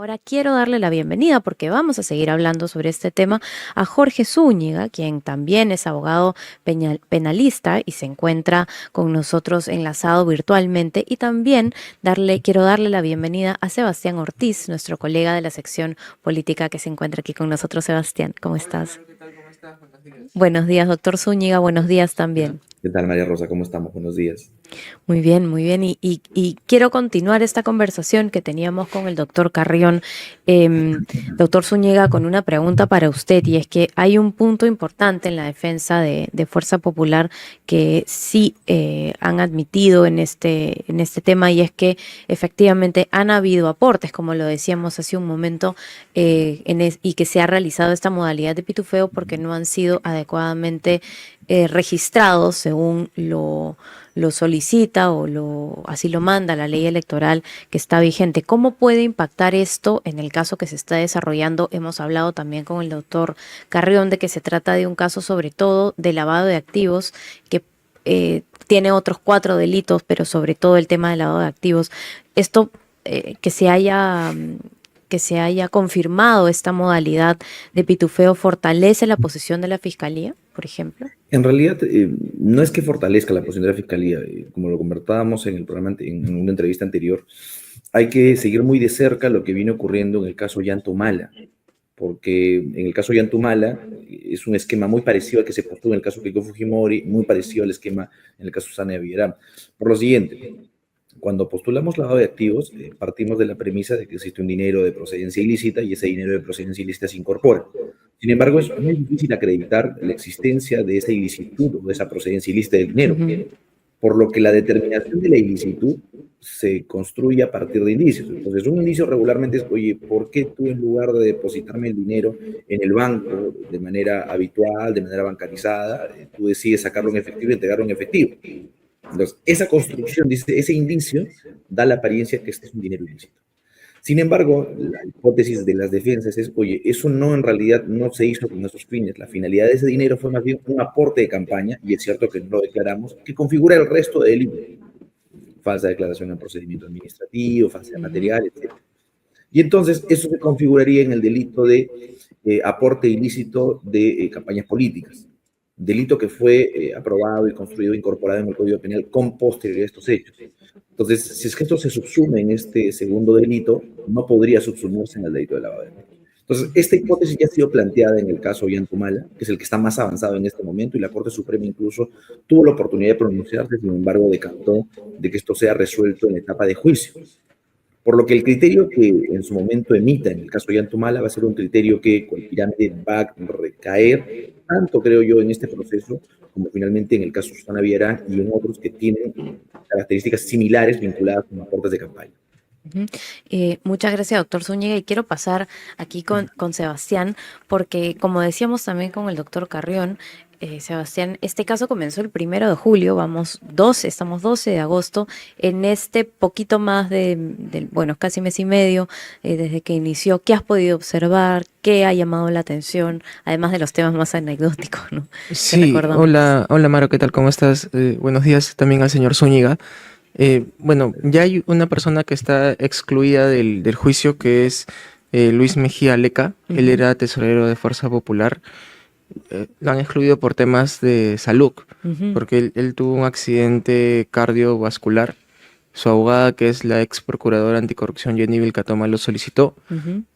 Ahora quiero darle la bienvenida, porque vamos a seguir hablando sobre este tema, a Jorge Zúñiga, quien también es abogado penalista y se encuentra con nosotros enlazado virtualmente. Y también quiero darle la bienvenida a Sebastián Ortiz, nuestro colega de la sección política que se encuentra aquí con nosotros. Sebastián, ¿cómo Hola, estás? Mario, ¿qué tal? ¿Cómo estás? Buenos días. Buenos días, doctor Zúñiga. Buenos días también. ¿Qué tal, María Rosa? ¿Cómo estamos? Buenos días. Muy bien, muy bien. Y quiero continuar esta conversación que teníamos con el doctor Carrión. Doctor Zúñiga, con una pregunta para usted, y es que hay un punto importante en la defensa de Fuerza Popular que sí han admitido en este tema, y es que efectivamente han habido aportes, como lo decíamos hace un momento, y que se ha realizado esta modalidad de pitufeo porque no han sido adecuadamente registrados según lo solicita así lo manda la ley electoral que está vigente. ¿Cómo puede impactar esto en el caso que se está desarrollando? Hemos hablado también con el doctor Carrión de que se trata de un caso sobre todo de lavado de activos que tiene otros 4 delitos, pero sobre todo el tema de lavado de activos. Esto que se haya confirmado esta modalidad de pitufeo fortalece la posición de la Fiscalía, por ejemplo. En realidad, no es que fortalezca la posición de la Fiscalía, como lo conversábamos en el programa, en una entrevista anterior, hay que seguir muy de cerca lo que viene ocurriendo en el caso Ollantumala, porque en el caso Ollantumala es un esquema muy parecido al que se postula en el caso Keiko Fujimori, muy parecido al esquema en el caso Susana Villarán. Por lo siguiente, cuando postulamos lavado de activos, partimos de la premisa de que existe un dinero de procedencia ilícita y ese dinero de procedencia ilícita se incorpora. Sin embargo, es muy difícil acreditar la existencia de esa ilicitud o de esa procedencia ilícita del dinero, por lo que la determinación de la ilicitud se construye a partir de indicios. Entonces, un indicio regularmente es, oye, ¿por qué tú en lugar de depositarme el dinero en el banco de manera habitual, de manera bancarizada, tú decides sacarlo en efectivo y entregarlo en efectivo? Entonces, esa construcción, ese indicio, da la apariencia que este es un dinero ilícito. Sin embargo, la hipótesis de las defensas es, oye, eso no en realidad no se hizo con esos fines. La finalidad de ese dinero fue más bien un aporte de campaña, y es cierto que no lo declaramos, que configura el resto de delitos. Falsa declaración en procedimiento administrativo, falsedad material, etc. Y entonces eso se configuraría en el delito de aporte ilícito de campañas políticas. Delito que fue aprobado y construido, incorporado en el Código Penal con posterioridad a estos hechos. Entonces, si es que esto se subsume en este segundo delito, no podría subsumirse en el delito de lavado de dinero. Entonces, esta hipótesis ya ha sido planteada en el caso Ollantumala, que es el que está más avanzado en este momento, y la Corte Suprema incluso tuvo la oportunidad de pronunciarse, sin embargo, decantó de que esto sea resuelto en la etapa de juicio. Por lo que el criterio que en su momento emita en el caso de Ollantumala va a ser un criterio que con el pirámide va a recaer, tanto creo yo en este proceso, como finalmente en el caso de Susana Villarán y en otros que tienen características similares vinculadas con aportes de campaña. Muchas gracias, doctor Zúñiga. Y quiero pasar aquí con Sebastián, porque como decíamos también con el doctor Carrión, Sebastián, este caso comenzó el 1 de julio, estamos 12 de agosto, en este poquito más bueno, casi mes y medio desde que inició. ¿Qué has podido observar? ¿Qué ha llamado la atención? Además de los temas más anecdóticos, ¿no? Que Sí, recordamos. hola Maro, ¿qué tal? ¿Cómo estás? Buenos días también al señor Zúñiga. Bueno, ya hay una persona que está excluida del juicio, que es Luis Mejía Leca. Él era tesorero de Fuerza Popular. Lo han excluido por temas de salud, porque él tuvo un accidente cardiovascular. Su abogada, que es la ex procuradora anticorrupción Jenny Vilcatoma, lo solicitó.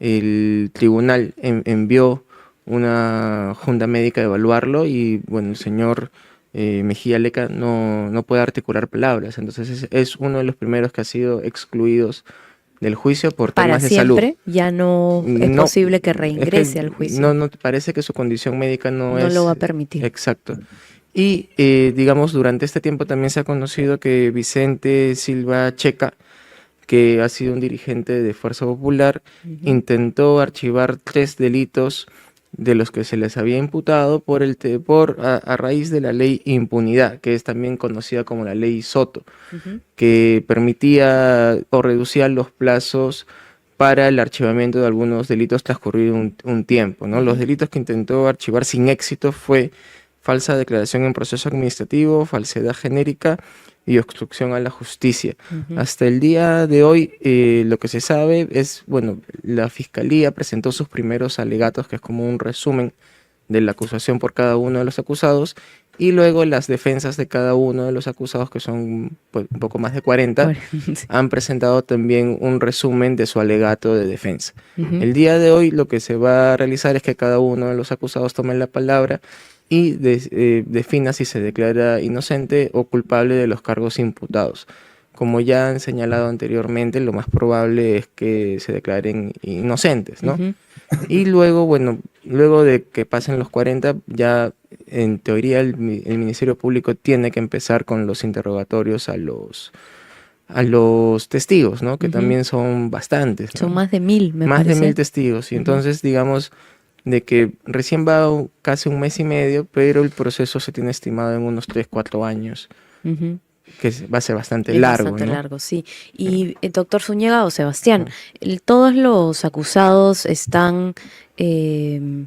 El tribunal envió una junta médica a evaluarlo y, bueno, el señor Mejía Leca no puede articular palabras. Entonces es uno de los primeros que ha sido excluidos del juicio por Para temas de salud. siempre ya no es No, posible que es que reingrese al juicio. no parece que su condición médica no No lo va a es permitir. exacto. Y digamos, durante este tiempo también se ha conocido que Vicente Silva Checa, que ha sido un dirigente de Fuerza Popular, intentó archivar 3 delitos de los que se les había imputado a raíz de la ley impunidad, que es también conocida como la ley Soto, que permitía o reducía los plazos para el archivamiento de algunos delitos transcurrido un tiempo, ¿no? Los delitos que intentó archivar sin éxito fue falsa declaración en proceso administrativo, falsedad genérica y obstrucción a la justicia. Ujú. Hasta el día de hoy, lo que se sabe es, bueno, la Fiscalía presentó sus primeros alegatos, que es como un resumen de la acusación por cada uno de los acusados, y luego las defensas de cada uno de los acusados, que son pues, un poco más de 40, Bueno, sí. han presentado también un resumen de su alegato de defensa. Ujú. El día de hoy lo que se va a realizar es que cada uno de los acusados tome la palabra y defina si se declara inocente o culpable de los cargos imputados. Como ya han señalado anteriormente, lo más probable es que se declaren inocentes, ¿no? Ujú. Y luego, bueno, luego de que pasen los 40, ya en teoría el Ministerio Público tiene que empezar con los interrogatorios a los testigos, ¿no? Que Ujú. también son bastantes, Son ¿no? más de 1000, me Más de parece. 1000 testigos. Y Ujú. entonces, digamos, de que recién va casi un mes y medio, pero el proceso se tiene estimado en unos 3, 4 años, Ujú. que va a ser bastante Es largo, bastante ¿no? largo, sí. Y doctor Zúñiga o Sebastián, Ujú. todos los acusados están, eh,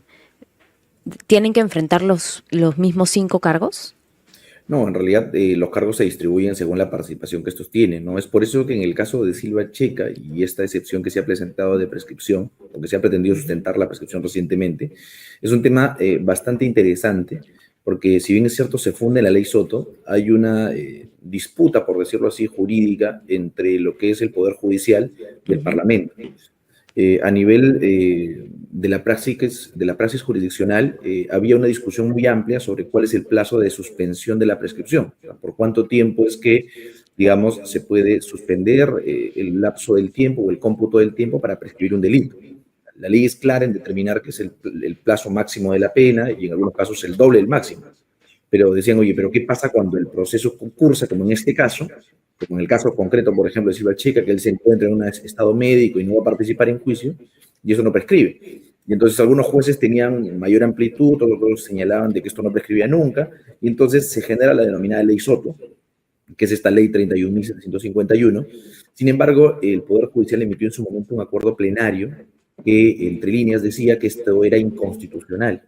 tienen que enfrentar los mismos 5 cargos. No, en realidad los cargos se distribuyen según la participación que estos tienen, ¿no? Es por eso que en el caso de Silva Checa y esta excepción que se ha presentado de prescripción, o que se ha pretendido sustentar la prescripción recientemente, es un tema bastante interesante, porque si bien es cierto se funda en la ley Soto, hay una disputa, por decirlo así, jurídica entre lo que es el Poder Judicial y el Ujú. Parlamento. A nivel de la praxis jurisdiccional, había una discusión muy amplia sobre cuál es el plazo de suspensión de la prescripción, o sea, por cuánto tiempo es que, digamos, se puede suspender el lapso del tiempo o el cómputo del tiempo para prescribir un delito. La ley es clara en determinar que es el plazo máximo de la pena y en algunos casos el doble del máximo. Pero decían, oye, pero ¿qué pasa cuando el proceso concursa, como en este caso, como en el caso concreto, por ejemplo, de Silva Chica, que él se encuentra en un estado médico y no va a participar en juicio, y eso no prescribe? Y entonces algunos jueces tenían mayor amplitud, otros señalaban de que esto no prescribía nunca, y entonces se genera la denominada ley Soto, que es esta ley 31.751. Sin embargo, el Poder Judicial emitió en su momento un acuerdo plenario que, entre líneas, decía que esto era inconstitucional.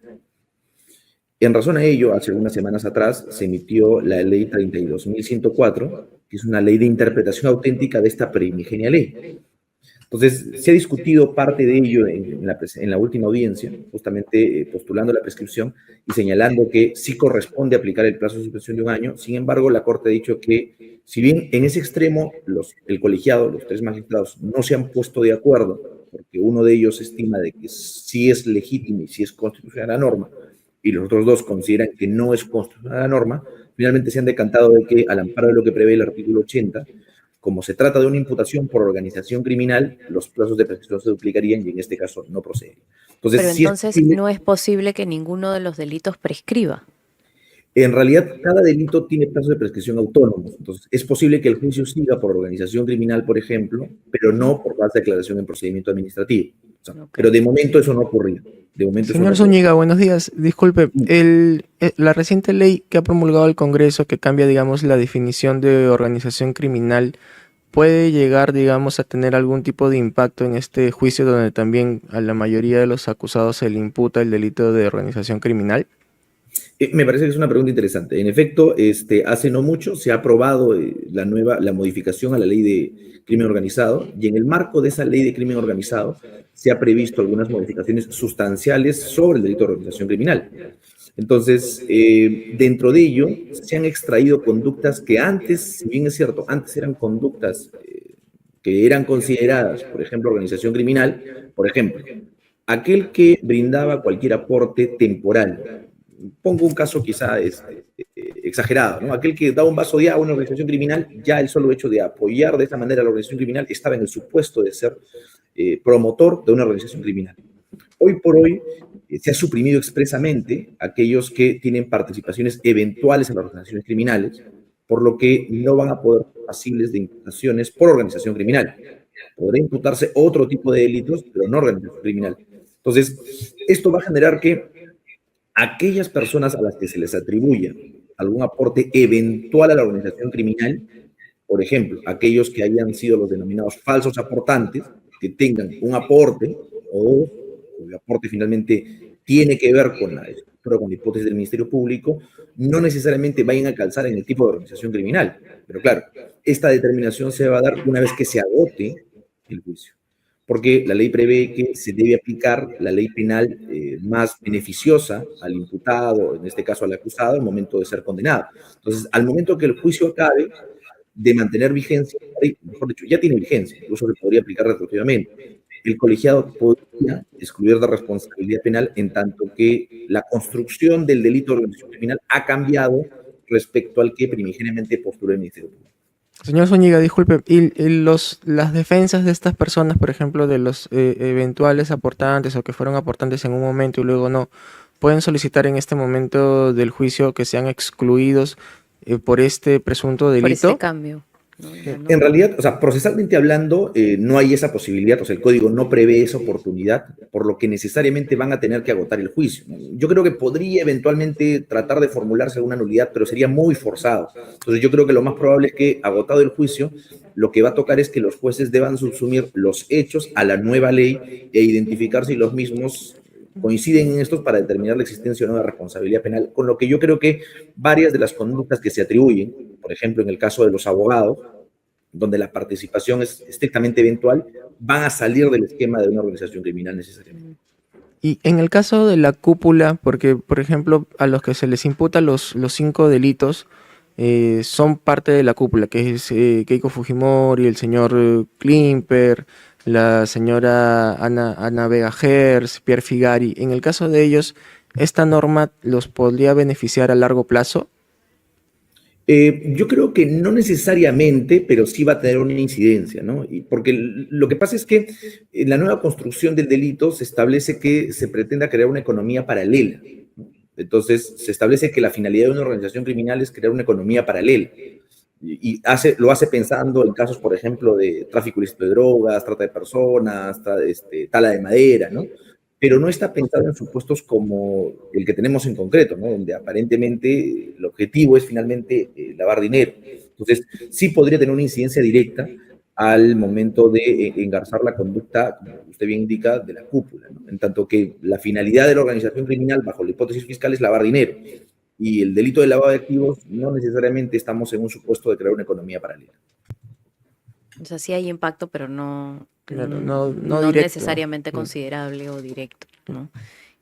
En razón a ello, hace unas semanas atrás se emitió la ley 32.104, que es una ley de interpretación auténtica de esta primigenia ley. Entonces, se ha discutido parte de ello en la última audiencia, justamente postulando la prescripción y señalando que sí corresponde aplicar el plazo de suspensión de un año. Sin embargo, la Corte ha dicho que, si bien en ese extremo el colegiado, los 3 magistrados, no se han puesto de acuerdo, porque uno de ellos estima de que sí es legítimo y sí es constitucional la norma, y los otros 2 consideran que no es constitucional la norma, finalmente se han decantado de que, al amparo de lo que prevé el artículo 80, como se trata de una imputación por organización criminal, los plazos de prescripción se duplicarían y en este caso no procede. Pero Entonces, sí es entonces posible. no es posible que ninguno de los delitos prescriba. En realidad, cada delito tiene plazos de prescripción autónomos. Entonces, es posible que el juicio siga por organización criminal, por ejemplo, pero Ujú. no por falsa declaración en procedimiento administrativo. O sea, Ok. pero de momento eso no ha ocurrido. De momento eso no ha Señor ocurrido. Zúñiga, buenos días. Disculpe, la reciente ley que ha promulgado el Congreso que cambia, digamos, la definición de organización criminal, ¿puede llegar, digamos, a tener algún tipo de impacto en este juicio donde también a la mayoría de los acusados se le imputa el delito de organización criminal? Me parece que es una pregunta interesante. En efecto, hace no mucho se ha aprobado la modificación a la ley de crimen organizado, y en el marco de esa ley de crimen organizado se ha previsto algunas modificaciones sustanciales sobre el delito de organización criminal. Entonces, dentro de ello se han extraído conductas que antes, si bien es cierto, antes eran conductas que eran consideradas, por ejemplo, organización criminal. Por ejemplo, aquel que brindaba cualquier aporte temporal. Pongo un caso quizá exagerado, ¿no? Aquel que daba un vaso de agua a una organización criminal, ya el solo hecho de apoyar de esa manera a la organización criminal estaba en el supuesto de ser promotor de una organización criminal. Hoy por hoy se ha suprimido expresamente aquellos que tienen participaciones eventuales en las organizaciones criminales, por lo que no van a poder ser pasibles de imputaciones por organización criminal. Podrá imputarse otro tipo de delitos, pero no organización criminal. Entonces, esto va a generar que aquellas personas a las que se les atribuya algún aporte eventual a la organización criminal, por ejemplo, aquellos que hayan sido los denominados falsos aportantes, que tengan un aporte o el aporte finalmente tiene que ver con acuerdo con la hipótesis del Ministerio Público, no necesariamente vayan a calzar en el tipo de organización criminal. Pero claro, esta determinación se va a dar una vez que se agote el juicio, porque la ley prevé que se debe aplicar la ley penal más beneficiosa al imputado, en este caso al acusado, al momento de ser condenado. Entonces, al momento que el juicio acabe, de mantener vigencia, mejor dicho, ya tiene vigencia, incluso se podría aplicar retroactivamente. El colegiado podría excluir de responsabilidad penal en tanto que la construcción del delito de organización criminal ha cambiado respecto al que primigeniamente postuló el Ministerio Público. Señor Zúñiga, disculpe, las defensas de estas personas, por ejemplo, de los eventuales aportantes o que fueron aportantes en un momento y luego no, pueden solicitar en este momento del juicio que sean excluidos por este presunto por delito? este cambio? No. En realidad, o sea, procesalmente hablando, no hay esa posibilidad, o sea, el código no prevé esa oportunidad, por lo que necesariamente van a tener que agotar el juicio. Yo creo que podría eventualmente tratar de formularse alguna nulidad, pero sería muy forzado. Entonces, yo creo que lo más probable es que, agotado el juicio, lo que va a tocar es que los jueces deban subsumir los hechos a la nueva ley e identificar si los mismos coinciden en estos para determinar la existencia o no de responsabilidad penal, con lo que yo creo que varias de las conductas que se atribuyen, por ejemplo, en el caso de los abogados, donde la participación es estrictamente eventual, van a salir del esquema de una organización criminal necesariamente. Y en el caso de la cúpula, porque, por ejemplo, a los que se les imputa los 5 delitos, son parte de la cúpula, que es Keiko Fujimori, el señor Klimper, la señora Ana Vega Gers, Pierre Figari. En el caso de ellos, ¿esta norma los podría beneficiar a largo plazo? Yo creo que no necesariamente, pero sí va a tener una incidencia, ¿no? Porque lo que pasa es que en la nueva construcción del delito se establece que se pretenda crear una economía paralela, ¿no? Entonces, se establece que la finalidad de una organización criminal es crear una economía paralela. Y lo hace pensando en casos, por ejemplo, de tráfico ilícito de drogas, trata de personas, tala de madera, ¿no? Pero no está pensado en supuestos como el que tenemos en concreto, ¿no? Donde aparentemente el objetivo es finalmente lavar dinero. Entonces, sí podría tener una incidencia directa al momento de engarzar la conducta, como usted bien indica, de la cúpula, ¿no? En tanto que la finalidad de la organización criminal, bajo la hipótesis fiscal, es lavar dinero. Y el delito de lavado de activos, no necesariamente estamos en un supuesto de crear una economía paralela. O sea, sí hay impacto, pero Claro, no no directo. necesariamente considerable o directo, ¿no?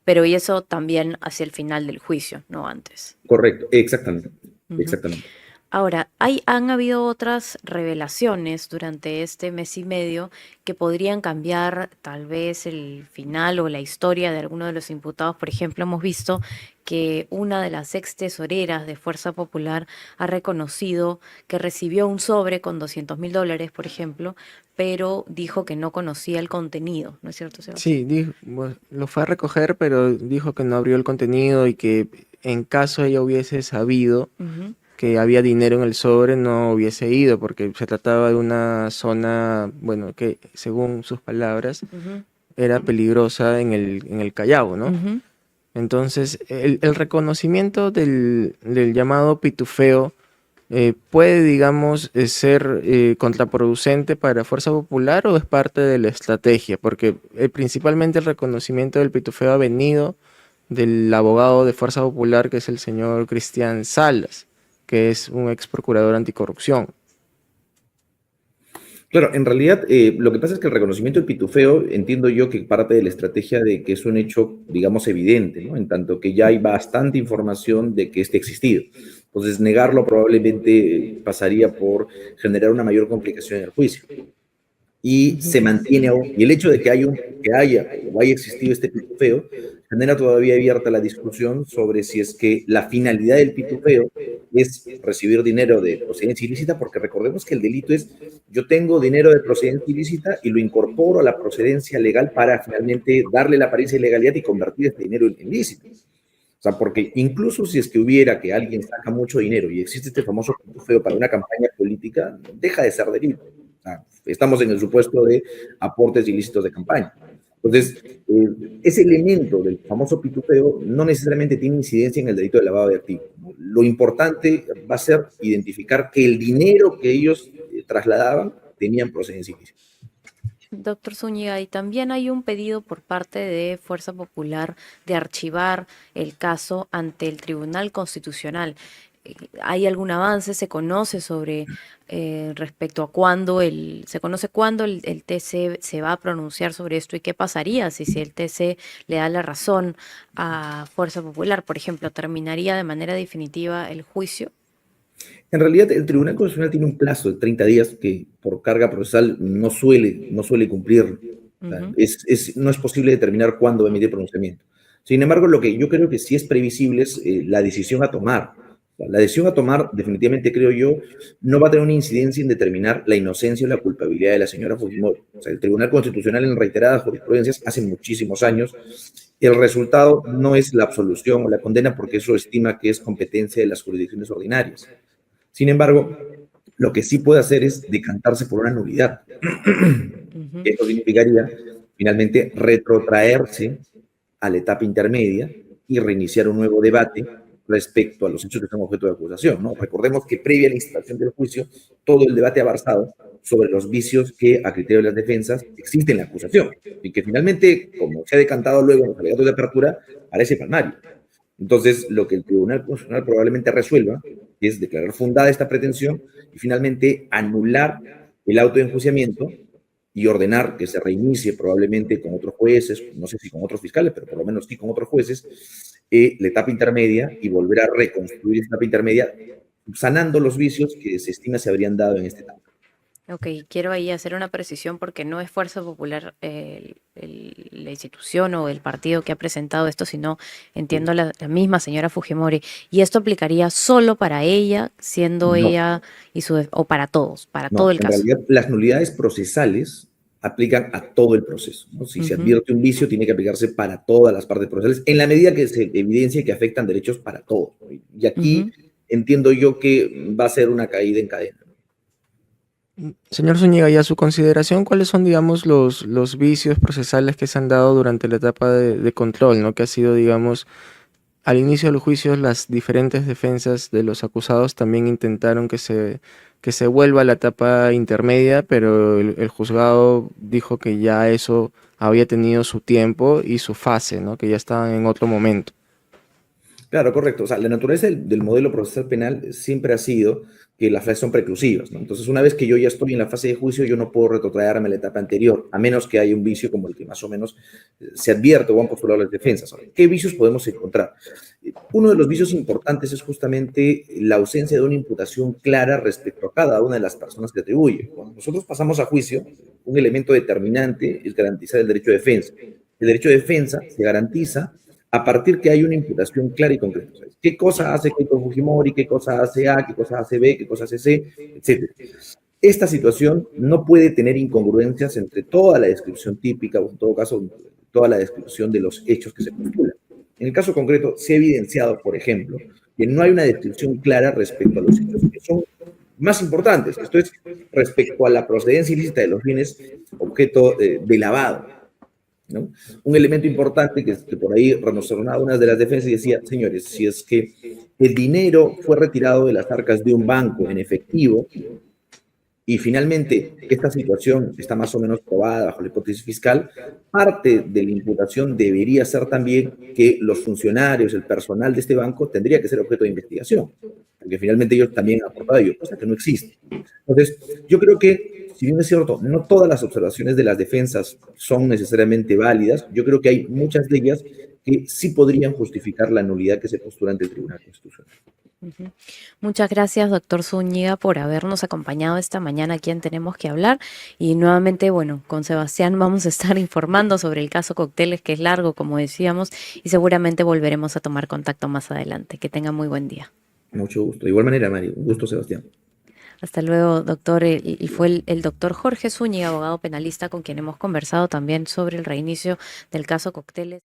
Pero y eso también hacia el final del juicio, no antes. Correcto, exactamente. Ujú. Exactamente. Ahora, han habido otras revelaciones durante este mes y medio que podrían cambiar tal vez el final o la historia de alguno de los imputados. Por ejemplo, hemos visto que una de las ex tesoreras de Fuerza Popular ha reconocido que recibió un sobre con $200.000, por ejemplo, pero dijo que no conocía el contenido, ¿no es cierto, Sebastián? Sí, bueno, lo fue a recoger, pero dijo que no abrió el contenido y que en caso ella hubiese sabido Ujú. que había dinero en el sobre, no hubiese ido, porque se trataba de una zona, bueno, que según sus palabras, Ujú. era peligrosa en el Callao, ¿no? Ujú. Entonces, el reconocimiento del llamado pitufeo puede, digamos, ser contraproducente para Fuerza Popular o es parte de la estrategia, porque principalmente el reconocimiento del pitufeo ha venido del abogado de Fuerza Popular, que es el señor Cristian Salas, que es un ex procurador anticorrupción. Claro, en realidad lo que pasa es que el reconocimiento del pitufeo entiendo yo que parte de la estrategia de que es un hecho, digamos, evidente, ¿no? En tanto que ya hay bastante información de que este ha existido. Entonces, negarlo probablemente pasaría por generar una mayor complicación en el juicio. Y se mantiene aún, y el hecho de que haya o haya existido este pitufeo genera todavía abierta la discusión sobre si es que la finalidad del pitufeo es recibir dinero de procedencia ilícita, porque recordemos que el delito es yo tengo dinero de procedencia ilícita y lo incorporo a la procedencia legal para finalmente darle la apariencia de legalidad y convertir este dinero en ilícito. O sea, porque incluso si es que hubiera que alguien saca mucho dinero y existe este famoso pitufeo para una campaña política, deja de ser delito. O sea, estamos en el supuesto de aportes ilícitos de campaña. Entonces, ese elemento del famoso pitufeo no necesariamente tiene incidencia en el delito de lavado de activos. Lo importante va a ser identificar que el dinero que ellos trasladaban tenían procedencia ilícita. Doctor Zúñiga, y también hay un pedido por parte de Fuerza Popular de archivar el caso ante el Tribunal Constitucional. ¿Hay algún avance? ¿Se conoce sobre respecto a se conoce cuándo el TC se va a pronunciar sobre esto y qué pasaría si el TC le da la razón a Fuerza Popular? Por ejemplo, ¿terminaría de manera definitiva el juicio? En realidad, el Tribunal Constitucional tiene un plazo de 30 días que por carga procesal no suele cumplir. O sea, Ujú. no es posible determinar cuándo va a emitir pronunciamiento. Sin embargo, lo que yo creo que sí es previsible es la decisión a tomar. O sea, la decisión a tomar, definitivamente creo yo, no va a tener una incidencia en determinar la inocencia o la culpabilidad de la señora Fujimori. O sea, el Tribunal Constitucional en reiteradas jurisprudencias hace muchísimos años, el resultado no es la absolución o la condena porque eso estima que es competencia de las jurisdicciones ordinarias. Sin embargo, lo que sí puede hacer es decantarse por una nulidad. Ujú. Esto significaría finalmente retrotraerse a la etapa intermedia y reiniciar un nuevo debate respecto a los hechos que son objeto de acusación, ¿no? Recordemos que previa a la instalación del juicio, todo el debate ha versado sobre los vicios que, a criterio de las defensas, existen en la acusación y que finalmente, como se ha decantado luego en los alegatos de apertura, parece palmario. Entonces, lo que el Tribunal Constitucional probablemente resuelva es declarar fundada esta pretensión y finalmente anular el auto de enjuiciamiento y ordenar que se reinicie probablemente con otros jueces, no sé si con otros fiscales, pero por lo menos sí con otros jueces, la etapa intermedia y volver a reconstruir esta etapa intermedia, sanando los vicios que se estima se habrían dado en esta etapa. Ok, quiero ahí hacer una precisión porque no es Fuerza Popular la institución o el partido que ha presentado esto, sino entiendo la misma señora Fujimori. Y esto aplicaría solo para ella, siendo No, ella o para todos, para todo no, el en caso. realidad las nulidades procesales aplican a todo el proceso, ¿no? Si se Ujú. advierte un vicio, tiene que aplicarse para todas las partes procesales, en la medida que se evidencie que afectan derechos para todos, ¿no? Y aquí Ujú. entiendo yo que va a ser una caída en cadena. Señor Zúñiga, y a su consideración, ¿cuáles son, digamos, los vicios procesales que se han dado durante la etapa de control, ¿no? Que ha sido, digamos, al inicio del juicio, las diferentes defensas de los acusados también intentaron que se vuelva a la etapa intermedia, pero el juzgado dijo que ya eso había tenido su tiempo y su fase, ¿no? Que ya estaban en otro momento. Claro, correcto. O sea, la naturaleza del modelo procesal penal siempre ha sido que las fases son preclusivas, ¿no? Entonces, una vez que yo ya estoy en la fase de juicio, yo no puedo retrotraerme a la etapa anterior, a menos que haya un vicio como el que más o menos se advierte o han postulado las defensas. Ahora, ¿qué vicios podemos encontrar? Uno de los vicios importantes es justamente la ausencia de una imputación clara respecto a cada una de las personas que atribuye. Cuando nosotros pasamos a juicio, un elemento determinante es garantizar el derecho de defensa. El derecho de defensa se garantiza a partir que hay una imputación clara y concreta. ¿Sabes? ¿Qué cosa hace Keiko Fujimori? ¿Qué cosa hace A? ¿Qué cosa hace B? ¿Qué cosa hace C? Etcétera. Esta situación no puede tener incongruencias entre toda la descripción típica, o en todo caso, toda la descripción de los hechos que se postulan. En el caso concreto, se ha evidenciado, por ejemplo, que no hay una descripción clara respecto a los hechos que son más importantes. Esto es respecto a la procedencia ilícita de los bienes objeto de lavado, ¿no? Un elemento importante que por ahí remocionaba una de las defensas y decía, señores, si es que el dinero fue retirado de las arcas de un banco en efectivo y finalmente esta situación está más o menos probada bajo la hipótesis fiscal, parte de la imputación debería ser también que los funcionarios, el personal de este banco tendría que ser objeto de investigación, porque finalmente ellos también han aportado ello, cosa que no existe. Entonces, yo creo que, si bien es cierto, no todas las observaciones de las defensas son necesariamente válidas, yo creo que hay muchas de ellas que sí podrían justificar la nulidad que se postula ante el Tribunal Constitucional. Ujú. Muchas gracias, doctor Zúñiga, por habernos acompañado esta mañana aquí en Tenemos que Hablar. Y nuevamente, bueno, con Sebastián vamos a estar informando sobre el caso Cócteles, que es largo, como decíamos, y seguramente volveremos a tomar contacto más adelante. Que tenga muy buen día. Mucho gusto. De igual manera, Mario, un gusto, Sebastián. Hasta luego, doctor. Y fue el doctor Jorge Zúñiga, abogado penalista, con quien hemos conversado también sobre el reinicio del caso Cócteles.